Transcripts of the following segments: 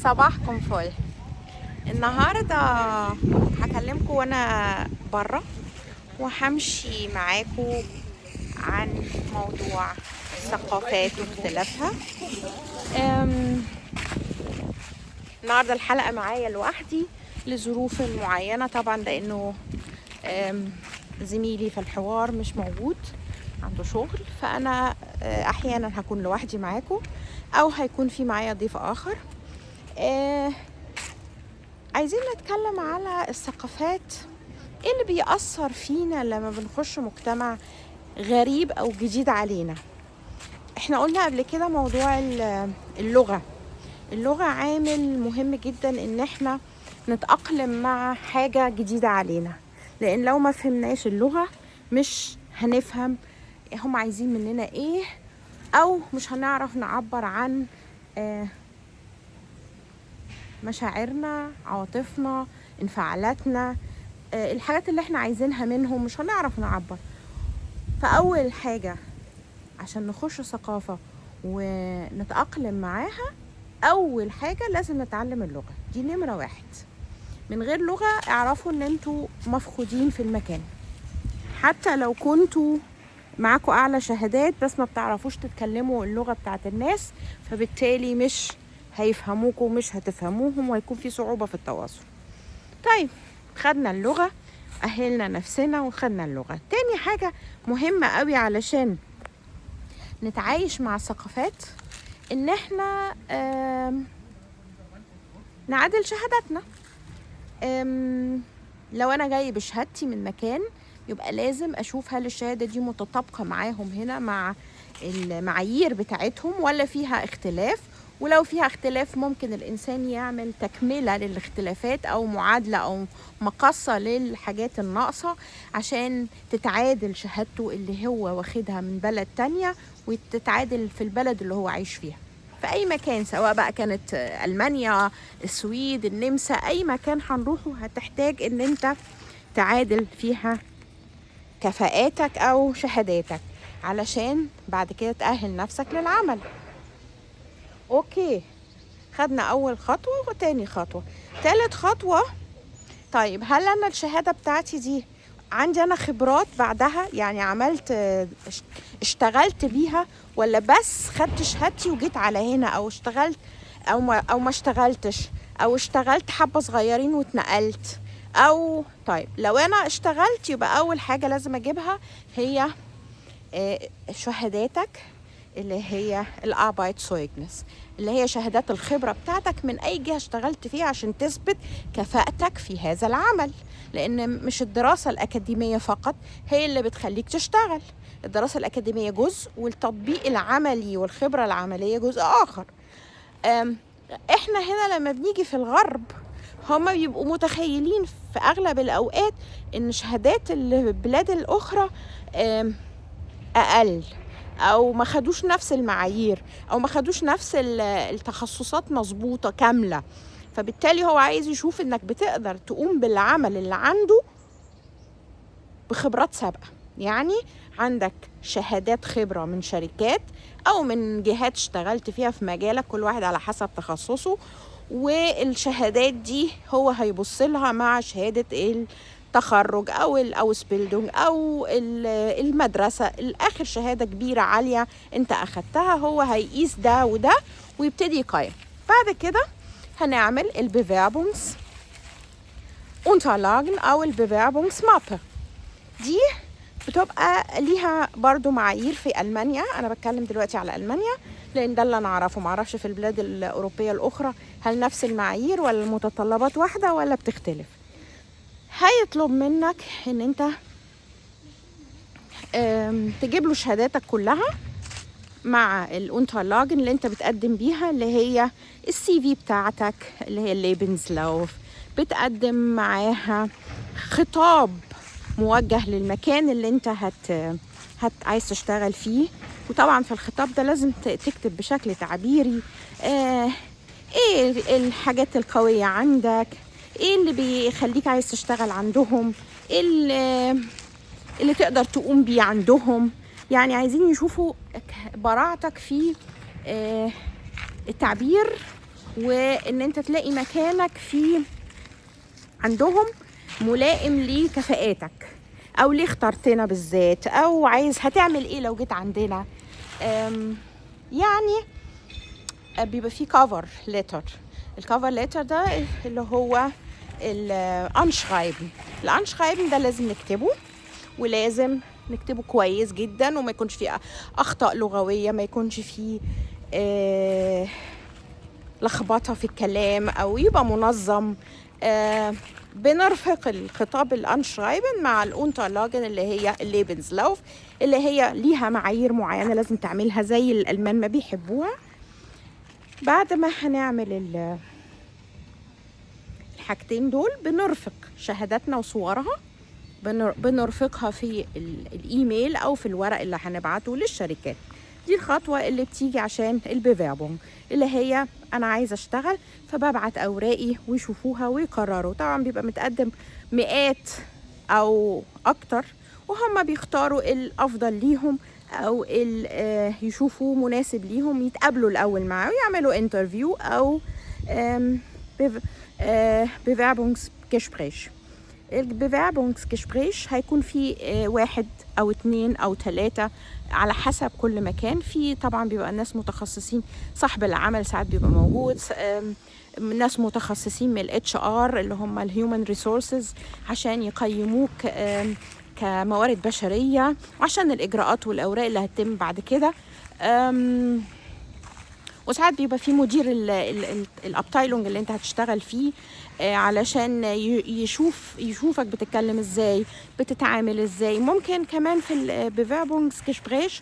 صباحكم فل. النهارده هكلمكم وانا بره، وهمشي معاكم عن موضوع الثقافات واختلافها. النهارده الحلقه معايا لوحدي لظروف معينه طبعا، لانه زميلي في الحوار مش موجود، عنده شغل، فانا احيانا هكون لوحدي معاكم او هيكون في معايا ضيف اخر. عايزين نتكلم على الثقافات، ايه اللي بيأثر فينا لما بنخش مجتمع غريب او جديد علينا. احنا قلنا قبل كده موضوع اللغة عامل مهم جدا، ان احنا نتأقلم مع حاجة جديدة علينا، لان لو ما فهمناش اللغة مش هنفهم هم عايزين مننا ايه، او مش هنعرف نعبر عن مشاعرنا، عواطفنا، انفعالاتنا، الحاجات اللي احنا عايزينها منهم مش هنعرف نعبر. فأول حاجة عشان نخش ثقافة ونتأقلم معاها، أول حاجة لازم نتعلم اللغة، دي نمرة 1. من غير لغة اعرفوا ان انتوا مفقودين في المكان، حتى لو كنتوا معاكوا أعلى شهادات بس ما بتعرفوش تتكلموا اللغة بتاعت الناس، فبالتالي مش هيفهموكوا ومش هتفهموهم، وهيكون في صعوبة في التواصل. طيب، خدنا اللغة، أهلنا نفسنا وخدنا اللغة. تاني حاجة مهمة قوي علشان نتعايش مع الثقافات، إن احنا نعادل شهاداتنا. لو أنا جاي بشهادتي من مكان، يبقى لازم أشوف هل الشهادة دي متطابقة معاهم هنا مع المعايير بتاعتهم ولا فيها اختلاف. ولو فيها اختلاف ممكن الإنسان يعمل تكملة للاختلافات أو معادلة أو مقصة للحاجات الناقصة عشان تتعادل شهادته اللي هو واخدها من بلد تانية وتتعادل في البلد اللي هو عايش فيها. في أي مكان، سواء بقى كانت ألمانيا، السويد، النمسا، أي مكان هنروحه هتحتاج إن أنت تعادل فيها كفاءاتك أو شهاداتك علشان بعد كده تأهل نفسك للعمل. أوكي، خدنا أول خطوة وتاني خطوة. تالت خطوة، طيب هل أنا الشهادة بتاعتي دي عندي أنا خبرات بعدها؟ يعني عملت اشتغلت بيها، ولا بس خدت شهادتي وجيت على هنا، أو اشتغلت أو ما اشتغلتش، أو اشتغلت حبة صغيرين واتنقلت. أو طيب لو أنا اشتغلت، يبقى أول حاجة لازم أجيبها هي شهاداتك اللي هي الاربايتسويجنس، اللي هي شهادات الخبرة بتاعتك من أي جهة اشتغلت فيها عشان تثبت كفاءتك في هذا العمل. لأن مش الدراسة الأكاديمية فقط هي اللي بتخليك تشتغل، الدراسة الأكاديمية جزء، والتطبيق العملي والخبرة العملية جزء آخر. احنا هنا لما بنيجي في الغرب، هما بيبقوا متخيلين في أغلب الأوقات إن شهادات البلاد الأخرى أقل، او ما خدوش نفس المعايير، او ما خدوش نفس التخصصات مظبوطة كاملة. فبالتالي هو عايز يشوف انك بتقدر تقوم بالعمل اللي عنده بخبرات سابقة. يعني عندك شهادات خبرة من شركات او من جهات اشتغلت فيها في مجالك، كل واحد على حسب تخصصه، والشهادات دي هو هيبص لها مع شهادة التخرج او سبيلدونج او المدرسة، الاخر شهادة كبيرة عالية انت اخدتها، هو هيقيس ده وده ويبتدي يقيم. بعد كده هنعمل البيفيربونجز Unterlagen او البيفيربونجز مابا. دي بتبقى ليها برضو معايير في ألمانيا، أنا بتكلم دلوقتي على ألمانيا لأن ده اللي أنا أعرفه، معرفش في البلاد الأوروبية الأخرى هل نفس المعايير ولا المتطلبات واحدة ولا بتختلف. هيطلب منك إن أنت تجيب له شهاداتك كلها مع الأونترلاجن اللي أنت بتقدم بيها، اللي هي السي في بتاعتك اللي هي الليبنزلاوف، بتقدم معاها خطاب موجه للمكان اللي انت عايز تشتغل فيه. وطبعا في الخطاب ده لازم تكتب بشكل تعبيري ايه الحاجات القوية عندك، ايه اللي بيخليك عايز تشتغل عندهم، ايه اللي تقدر تقوم بيه عندهم. يعني عايزين يشوفوا براعتك في التعبير وان انت تلاقي مكانك في عندهم ملائم لكفاءاتك، او ليه اخترتنا بالذات، او عايز هتعمل ايه لو جيت عندنا. يعني بيبقى فيه كفر ليتر. الكفر ليتر ده اللي هو الانشرايبن. الانشرايبن ده لازم نكتبه، ولازم نكتبه كويس جدا، وما يكونش فيه اخطاء لغويه، ما يكونش فيه لخبطه في الكلام، او يبقى منظم. بنرفق الخطاب الانشرايبن مع الاونترلاجن اللي هي الليبنزلاوف، اللي هي ليها معايير معينه لازم تعملها زي الالمان ما بيحبوها. بعد ما هنعمل الحاجتين دول بنرفق شهاداتنا وصورها، بنرفقها في الايميل او في الورق اللي هنبعته للشركات. دي الخطوة اللي بتيجي عشان البيفيربونج، اللي هي انا عايزة اشتغل فببعت اوراقي ويشوفوها ويقرروا. طبعا بيبقى متقدم مئات او اكتر، وهم بيختاروا الافضل ليهم او يشوفوا مناسب ليهم، يتقابلوا الاول معاه ويعملوا انترفيو او Bewerbungsgespräch. البيفيربونجسجespräch هيكون في 1 أو 2 أو 3 على حسب كل مكان. في طبعا بيبقى الناس متخصصين، صاحب العمل ساعات بيبقى موجود، ناس متخصصين من الHR اللي هم الهيومن ريسورسز عشان يقيموك كموارد بشرية، وعشان الإجراءات والأوراق اللي هتتم بعد كده. وساعات بيبقى في مدير الابتايلونج اللي انت هتشتغل فيه علشان يشوفك بتتكلم ازاي، بتتعامل ازاي. ممكن كمان في البيفيربونجسجespräch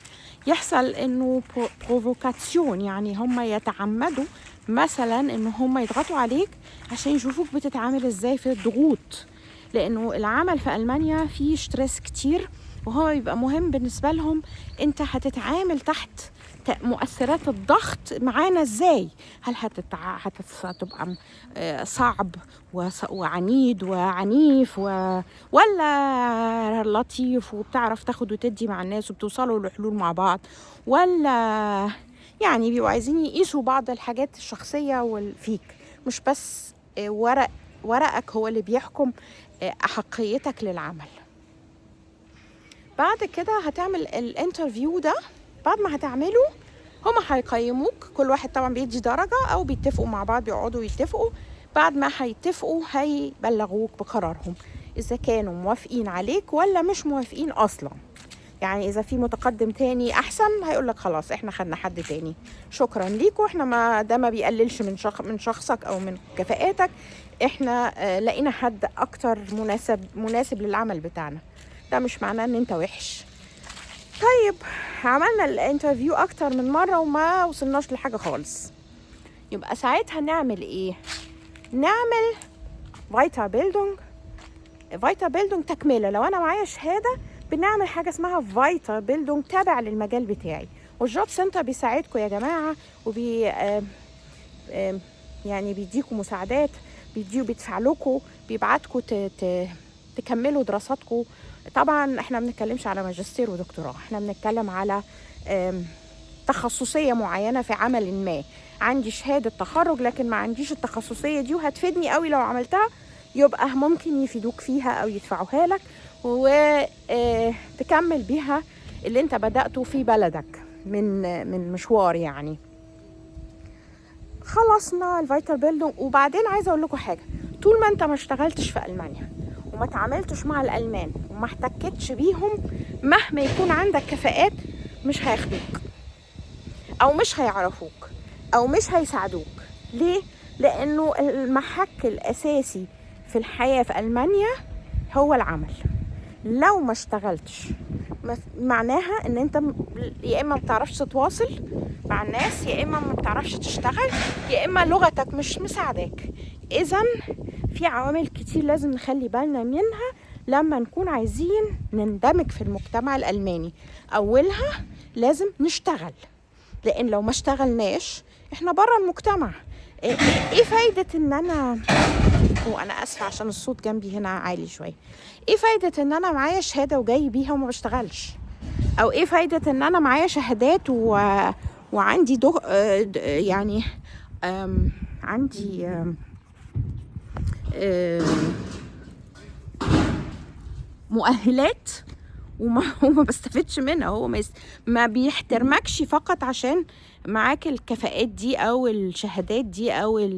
يحصل انه بروفوكاسيون، يعني هم يتعمدوا مثلا ان هم يضغطوا عليك عشان يشوفوك بتتعامل ازاي في الضغوط، لانه العمل في المانيا فيه ستريس كتير، وهو يبقى مهم بالنسبه لهم انت هتتعامل تحت مؤثرات الضغط معانا ازاي. هل هتبقى صعب وعنيد وعنيف ولا لطيف وبتعرف تاخد وتدي مع الناس وبتوصلوا لحلول مع بعض، ولا يعني بيبقوا عايزين يقيسوا بعض الحاجات الشخصية فيك، مش بس ورقك هو اللي بيحكم أحقيتك للعمل. بعد كده هتعمل الانترفيو ده. بعد ما هتعمله هما هيقيموك، كل واحد طبعا بيدي درجة او بيتفقوا مع بعض، يقعدوا يتفقوا. بعد ما هيتفقوا هيبلغوك بقرارهم اذا كانوا موافقين عليك ولا مش موافقين اصلا. يعني اذا في متقدم تاني احسن هيقولك خلاص احنا خدنا حد تاني، شكرا ليكوا، احنا ما ده ما بيقللش من شخصك او من كفاءاتك، احنا لقينا حد اكتر مناسب للعمل بتاعنا. ده مش معناه ان انت وحش. طيب عملنا الانترفيو اكتر من مرة وما وصلناش لحاجة خالص، يبقى ساعتها نعمل ايه؟ نعمل Weiterbildung تكملة. لو انا معايا شهادة بنعمل حاجة اسمها Weiterbildung تابع للمجال بتاعي، والجوب سنتر بيساعدكم يا جماعة، يعني بيديكم مساعدات، بيدفع لكم، بيبعتكم تكملوا دراساتكم. طبعا احنا بنتكلمش على ماجستير ودكتوراه، احنا بنتكلم على تخصصية معينة في عمل ما. عندي شهادة تخرج لكن ما عنديش التخصصية دي وهتفيدني قوي لو عملتها، يبقى ممكن يفيدوك فيها او يدفعوها لك وتكمل بيها اللي انت بدأته في بلدك من مشوار. يعني خلصنا الفايتربيلدونج. وبعدين عايزة اقول لكم حاجة، طول ما انت ما اشتغلتش في ألمانيا وما تعاملتش مع الألمان وما احتكتش بيهم، مهما يكون عندك كفاءات مش هياخدوك او مش هيعرفوك او مش هيساعدوك. ليه؟ لانه المحك الاساسي في الحياة في ألمانيا هو العمل. لو ما اشتغلتش معناها ان انت يا اما ما بتعرفش تتواصل مع الناس، يا اما ما بتعرفش تشتغل، يا اما لغتك مش مساعداك. اذن في عوامل كتير لازم نخلي بالنا منها لما نكون عايزين نندمج في المجتمع الألماني. اولها لازم نشتغل، لان لو ما اشتغلناش احنا بره المجتمع. ايه فايدة ان انا اسفة عشان الصوت جنبي هنا عالي شوية. ايه فايدة ان انا معايا شهادة وجاي بيها وما بشتغلش؟ او ايه فايدة ان انا معايا شهادات وعندي يعني عندي آم، مؤهلات وما بستفدش منها. هو ما بيحترمكش فقط عشان معاك الكفاءات دي او الشهادات دي او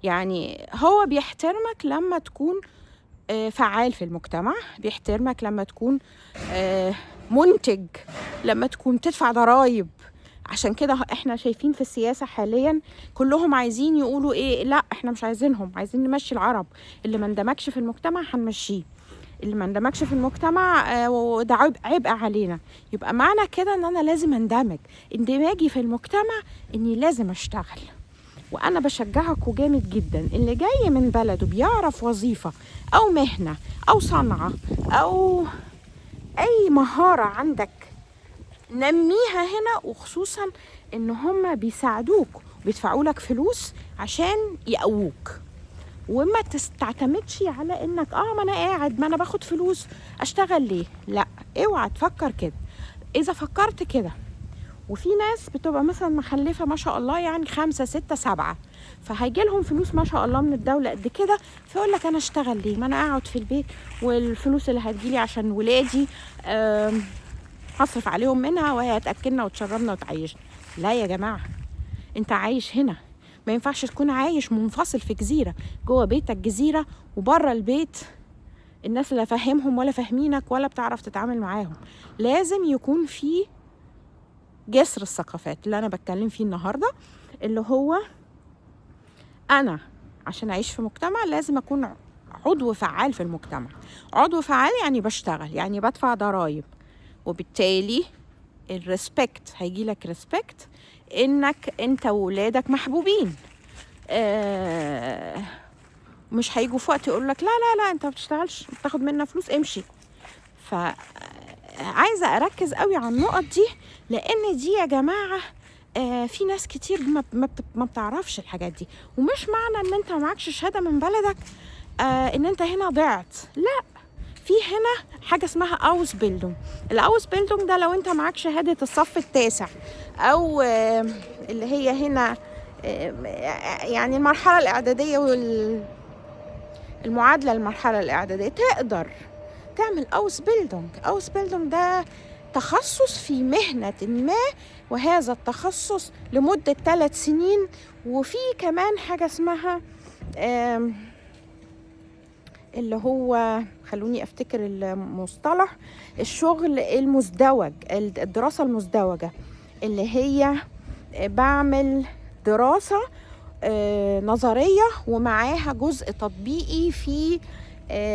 يعني هو بيحترمك لما تكون فعال في المجتمع، بيحترمك لما تكون منتج، لما تكون تدفع ضرائب. عشان كده احنا شايفين في السياسة حاليا كلهم عايزين يقولوا ايه، لا احنا مش عايزينهم، عايزين نمشي العرب، اللي ما اندمجش في المجتمع هنمشيه، اللي ما اندمجش في المجتمع ده عبء علينا. يبقى معنى كده ان انا لازم اندمج. اندماجي في المجتمع اني لازم اشتغل. وانا بشجعك جامد جدا اللي جاي من بلده بيعرف وظيفة او مهنة او صنعة او اي مهارة عندك نميها هنا، وخصوصا ان هم بيساعدوك وبيدفعوا لك فلوس عشان يقووك. وما تعتمدش على انك ما انا قاعد، ما انا باخد فلوس اشتغل ليه. لا، اوعى تفكر كده. اذا فكرت كده، وفي ناس بتبقى مثلا مخلفة ما شاء الله يعني 5 6 7، فهيجي لهم فلوس ما شاء الله من الدولة قد كده، فيقول لك انا اشتغل ليه، ما انا اقعد في البيت والفلوس اللي هتجيلي عشان ولادي هصرف عليهم منها وهي هتأكلنا وتشربنا وتعيشنا. لا يا جماعة، انت عايش هنا، ما ينفعش تكون عايش منفصل في جزيرة. جوه بيتك جزيرة، وبره البيت الناس لا فاهمهم ولا فاهمينك ولا بتعرف تتعامل معاهم. لازم يكون في جسر الثقافات اللي انا بتكلم فيه النهاردة، اللي هو انا عشان اعيش في مجتمع لازم اكون عضو فعال في المجتمع. عضو فعال يعني بشتغل، يعني بدفع ضرائب، وبالتالي الريسبكت هيجي لك ريسبكت، انك انت وولادك محبوبين. مش هيجوا في وقت يقول لك لا لا لا انت ما بتشتغلش، بتاخد منا فلوس، امشي. فعايزه اركز قوي على النقط دي، لان دي يا جماعه في ناس كتير ما بتعرفش الحاجات دي. ومش معنى ان انت معكش شهاده من بلدك ان انت هنا ضعت، لا. في هنا حاجه اسمها اوس بيلدونج. الاوس بيلدونج ده لو انت معاك شهاده الصف التاسع او اللي هي هنا يعني المرحله الاعداديه والمعادله المرحله الاعداديه، تقدر تعمل اوس بيلدونج. اوس بيلدونج ده تخصص في مهنة ما، وهذا التخصص لمدة 3 سنين. وفي كمان حاجة اسمها اللي هو، خلوني افتكر المصطلح، الشغل المزدوج، الدراسة المزدوجة، اللي هي بعمل دراسة نظرية ومعاها جزء تطبيقي في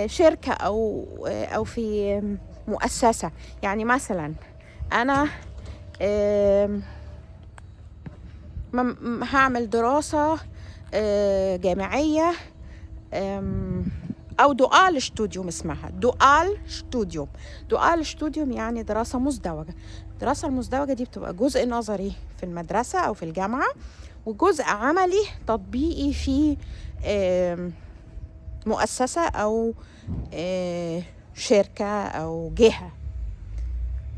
شركة أو في مؤسسة. يعني مثلا أنا هعمل دراسة جامعية أو دوال ستوديوم، اسمها دوال ستوديوم. دوال ستوديوم يعني دراسة مزدوجة. الدراسة المزدوجة دي بتبقى جزء نظري في المدرسة أو في الجامعة، وجزء عملي تطبيقي في مؤسسة أو شركة أو جهة.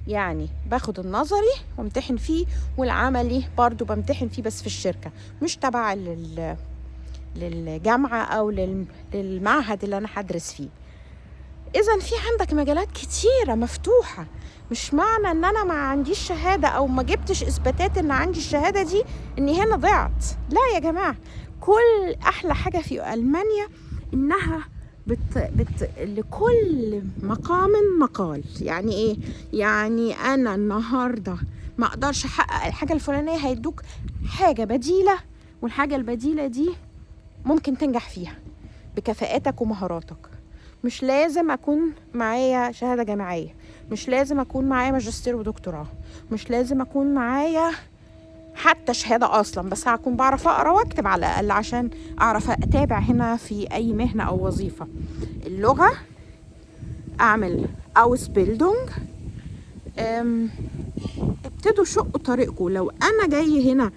يعني باخد النظري وامتحن فيه، والعملي برضو بامتحن فيه بس في الشركة، مش تبع للجامعة أو للمعهد اللي أنا هدرس فيه. إذن في عندك مجالات كتيرة مفتوحة. مش معنى ان انا ما عنديش شهادة او ما جبتش اثباتات ان عندي الشهادة دي اني هنا ضعت. لا يا جماعة، كل احلى حاجة في المانيا انها لكل مقام مقال. يعني ايه؟ يعني انا النهاردة ما اقدرش احقق الحاجة الفلانية، هيدوك حاجة بديلة، والحاجة البديلة دي ممكن تنجح فيها بكفاءاتك ومهاراتك. مش لازم اكون معايا شهادة جامعية، مش لازم اكون معايا ماجستير ودكتوراه، مش لازم اكون معايا حتى شهادة اصلا، بس هكون بعرف اقرا واكتب على الاقل عشان اعرف اتابع هنا في اي مهنة او وظيفة. اللغة، اعمل اوس بيلدونج، ابتدوا شقوا طريقكم. لو انا جاي هنا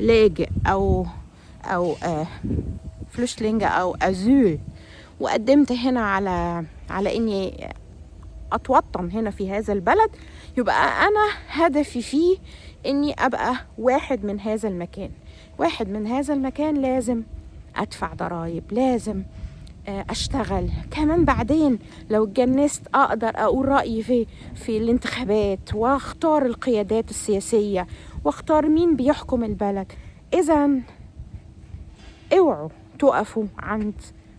لاجئ او فلوشلينج او ازول، وقدمت هنا على اني اتوطن هنا في هذا البلد، يبقى انا هدفي فيه اني ابقى واحد من هذا المكان. واحد من هذا المكان لازم أدفع ضرائب، لازم أشتغل كمان. بعدين لو اتجنست أقدر أقول رأيي في الانتخابات، واختار القيادات السياسية، واختار مين بيحكم البلد. إذن اوعوا تقفوا عند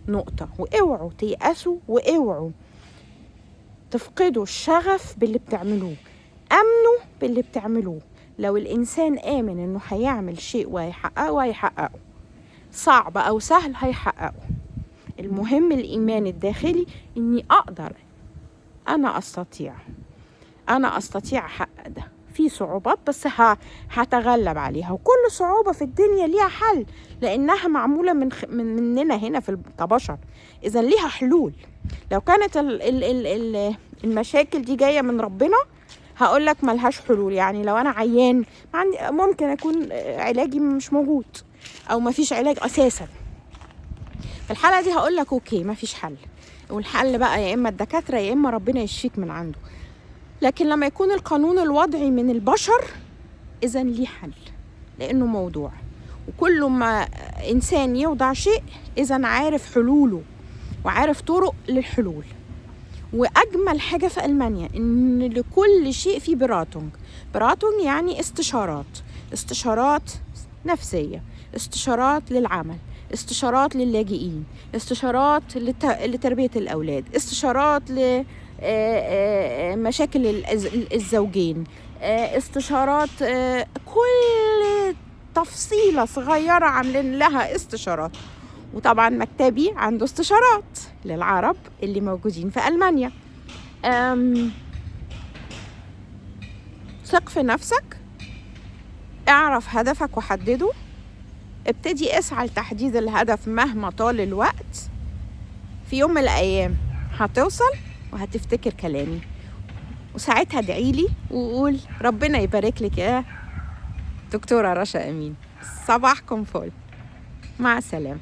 نقطة، واوعوا تيأسوا، واوعوا تفقدوا الشغف باللي بتعملوه. أمنوا باللي بتعملوه. لو الإنسان آمن إنه هيعمل شيء وهيحققه هيحققه، صعب أو سهل هيحققه. المهم الإيمان الداخلي إني أقدر، أنا أستطيع أحقق ده. في صعوبات بس هتغلب عليها، وكل صعوبة في الدنيا ليها حل، لأنها معمولة مننا هنا كبشر. إذا ليها حلول. لو كانت المشاكل دي جاية من ربنا هقولك ملهاش حلول. يعني لو أنا عيان ممكن أكون علاجي مش موجود، أو مفيش علاج أساسا. في الحالة دي هقولك أوكي مفيش حل، والحل بقى يا إما الدكاترة يا إما ربنا يشفيك من عنده. لكن لما يكون القانون الوضعي من البشر إذن ليه حل، لأنه موضوع. وكل ما إنسان يوضع شيء إذن عارف حلوله وعارف طرق للحلول. وأجمل حاجة في ألمانيا إن لكل شيء في براتونج يعني استشارات نفسية، استشارات للعمل، استشارات للاجئين، استشارات لتربية الأولاد، استشارات لمشاكل الزوجين، استشارات كل تفصيلة صغيرة عاملين لها استشارات. وطبعا مكتبي عنده استشارات للعرب اللي موجودين في ألمانيا. ثق في نفسك، اعرف هدفك وحدده، ابتدي اسعى لتحديد الهدف مهما طال الوقت. في يوم من الأيام هتوصل وهتفتكر كلامي، وساعتها ادعيلي وقول ربنا يبارك لك يا دكتورة رشا أمين. صباحكم فل، مع السلامة.